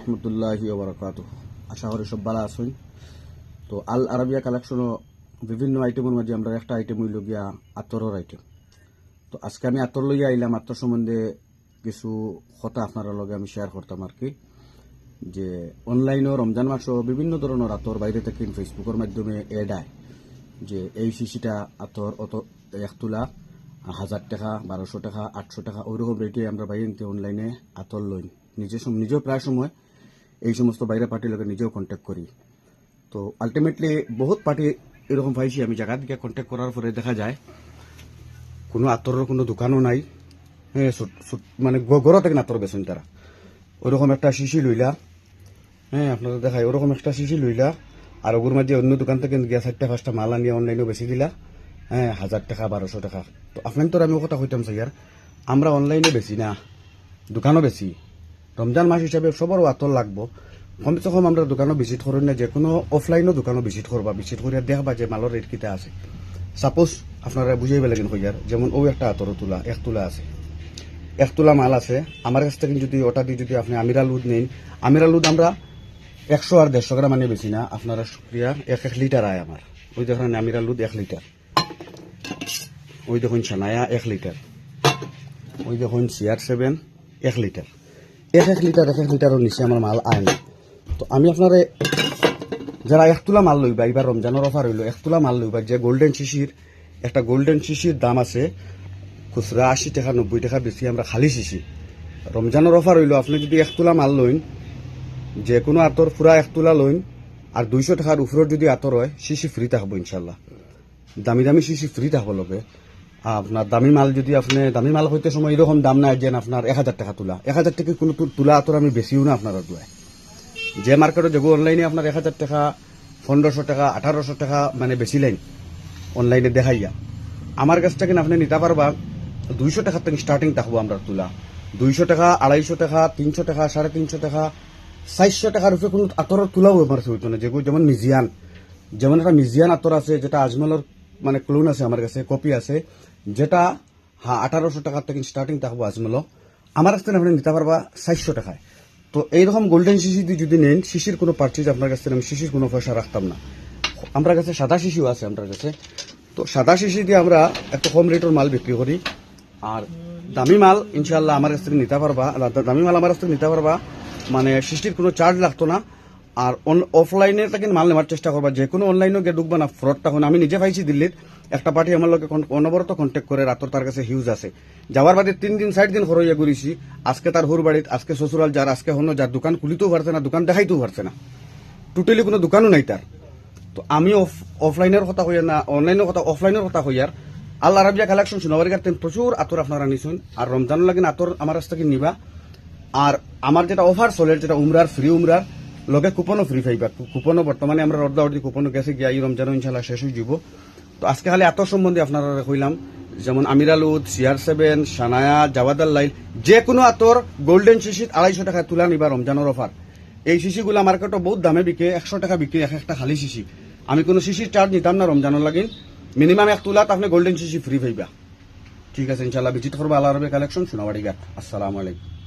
রহমতুল্লাহি ওয়া বারাকাতুহু। আশা করি সব ভালো আছেন। তো আল আরাবিয়া কালেকশনও বিভিন্ন আইটেমের মাঝে আমরা একটা আইটেম হইল গিয়া আতরের আইটেম। তো আজকে আমি আতর লইয়া আইলাম। আতর সম্বন্ধে কিছু কথা আপনার লগে আমি শেয়ার করতাম আর কি, যে অনলাইনও রমজান মাসও বিভিন্ন ধরনের আতর বাইরে থেকে ফেসবুকের মাধ্যমে এড আয়, যে এই শিশিটা আতর অত এক তুলা 1000 টাকা, 1200 টাকা, 800 টাকা ওইরকম রেটে আমরা বাইরে অনলাইনে আতর লই। নিজেও প্রায় সময় এই সমস্ত বাইরে পার্টির লোকের নিজেও কন্ট্যাক্ট করি। তো আলটিমেটলি বহুত পার্টি এরকম পাইছি আমি, জায়গা থেকে কন্ট্যাক্ট করার পরে দেখা যায় কোনো আতরের কোনো দোকানও নাই। হ্যাঁ, মানে গড় থেকে আতর বেছেন তারা। ওরকম একটা শিশি লইলা, হ্যাঁ আপনারা দেখায় ওরকম একটা শিশি লইলা, আর ওগুর মাঝে অন্য দোকান থেকে গিয়া 4টা-5টা মাল আনিয়ে অনলাইনেও বেশি দিলা, হ্যাঁ 1000 টাকা 1200 টাকা। তো আপনার তো আমি কথা কইতাম স্যার, আমরা অনলাইনে বেশি না, দোকানও বেশি। রমজান মাস হিসাবে সবারও আতর লাগবো। কমসে কম আমরা দোকানও ভিজিট করেন না, যে কোনো অফলাইনও দোকানও ভিজিট করবা, ভিজিট করিয়া দেখবা যে মালের রেট কিতা আছে। সাপোজ আপনারা বুঝাইবে লাগেন হইয়ার, যেমন ও একটা আতর তুলা 1 তুলা আছে, 1 তুলা মাল আছে আমার কাছ থেকে। যদি ওটা দিয়ে যদি আপনি আমিরা লুদ নেন, আমিরা লুদ আমরা 100 আর 150 গ্রাম মানে বেশি না। আপনারা শুক্রিয়া 1 লিটার আয় আমার। ওই দেখেন আমিরা লুদ 1 লিটার, ওই দেখুন সানায়া 1 লিটার, ওই দেখুন CR7 1 লিটার। 1 লিটারের নিচে আমার মাল আয় না। তো আমি আপনারে যারা 1 তুলা মাল লইবা, এবার রমজানের অফার হইলো 1 তুলা মাল লইবা, যে গোল্ডেন শিশির একটা গোল্ডেন শিশির দাম আছে খুচরা 80 টাকা 90 টাকা বেশি, আমরা খালি শিশি। রমজানের অফার হইলো আপনি যদি 1 তুলা মাল লইন, যে কোনো আতর পুরা 1 তুলা লইন, আর 200 টাকার উপরের যদি আতর হয় শিশি ফ্রি থাকবো ইনশাল্লাহ। দামি শিশি ফ্রি থাকবো লগে। আপনার দামি মাল যদি আপনি দামি মাল হইতে সময় এরকম দাম নাই যে আপনার 1000 টাকা তুলা, 1000 টাকা কোনো তুলা আতর আমি বেশিও না আপনার দুয়ায়। যে মার্কেটে যাবো অনলাইনে আপনার 1000 টাকা 1500 টাকা 1800 টাকা মানে বেশি লাইন অনলাইনে দেখাইয়া। আমার কাছ থেকে আপনি নিতে পারবা 200 টাকা থেকে স্টার্টিং থাকবো আমরা তুলা। 200 টাকা 250 টাকা 300 টাকা 350 টাকা 400 টাকার উপরে কোনো আতরের তুলাও আমার হইতো না। যেমন মিজিয়ান, যেমন একটা মিজিয়ান আতর আছে যেটা আজমলের মানে ক্লোন আছে আমার কাছে, কপি আছে, যেটা 1800 টাকার থেকে স্টার্টিং থাকবো আজমল। আমার কাছ থেকে আপনি নিতে পারবা 400 টাকায়। তো এইরকম গোল্ডেন শিশি যদি নেন, শিশির কোনো পার্চেজ আপনার কাছ থেকে আমি শিশির কোনো পয়সা রাখতাম না। আমার কাছে সাদা শিশিও আছে আমার কাছে। তো সাদা শিশি দিয়ে আমরা একটা কম রেটের মাল বিক্রি করি। আর দামি মাল ইনশাল্লাহ আমার কাছ থেকে নিতে পারবা, দামি মাল আমার কাছ থেকে নিতে পারবা, মানে শিশির কোনো চার্জ লাগতো না। আর অফলাইনে থেকে মাল নেওয়ার চেষ্টা করবা, যে কোনো অনলাইনে গিয়ে ঢুকবা না, ফ্রডটা হয়। আমি নিজে পাইছি দিল্লির একটা পার্টি আমার লোকে অনবরত কন্ট্যাক্ট করে, রাতর তার কাছে হিউজ আছে। যাওয়ার বাদে 3 দিন 4 দিন হরইয়া ঘুরিছি। আজকে তার হুর বাড়িত, আজকে শ্বশুরাল যার, আজকে হনো যার দোকান খুলিতেও পারছে না, দোকান দেখাইতেও পারছে না, টোটালি কোনো দোকানও নাই তার। তো আমি অফলাইনের কথা হইয়ার না, অনলাইনের কথা অফলাইনের কথা হইয়ার আল আরাবিয়া কালেকশন সোনাবাড়ি গার্তেন প্রচুর আতর আপনারা নিছেন। আর রমজান লাগিন আতর আমার কাছ থেকে নিবা। আর আমার যেটা অফার চলে, যেটা উমরার ফ্রি উমরার লগে কুপনও ফ্রি পাইবা। কুপনও বর্তমানে আমরা অর্ধি কুপনও গেছে গিয়া এই রমজানও ইনশাল্লাহ শেষ হয়ে যাব। তো আজকে খালি আতর সম্বন্ধে আপনারা কইলাম, যেমন আমিরালুদ, CR7, সানায়া, জাওয়াদাল লাইল, যে কোনো আতর গোল্ডেন শিশির 250 টাকায় তুলা নিবা রমজানের অফার। এই শিশিগুলা মার্কেটে বহুত দামে বিকে, 100 টাকা বিক্রি একটা খালি শিশি। আমি কোনো শিশির চার্জ নিতাম না রমজানের লাগিন। মিনিমাম 1 তুলাত আপনি গোল্ডেন শিশি ফ্রি পাইবা। ঠিক আছে ইনশাল্লাহ ভিজিট করবো আল আরাবিয়া কালেকশন সোনাবাড়ি ঘাট। আসসালামু আলাইকুম।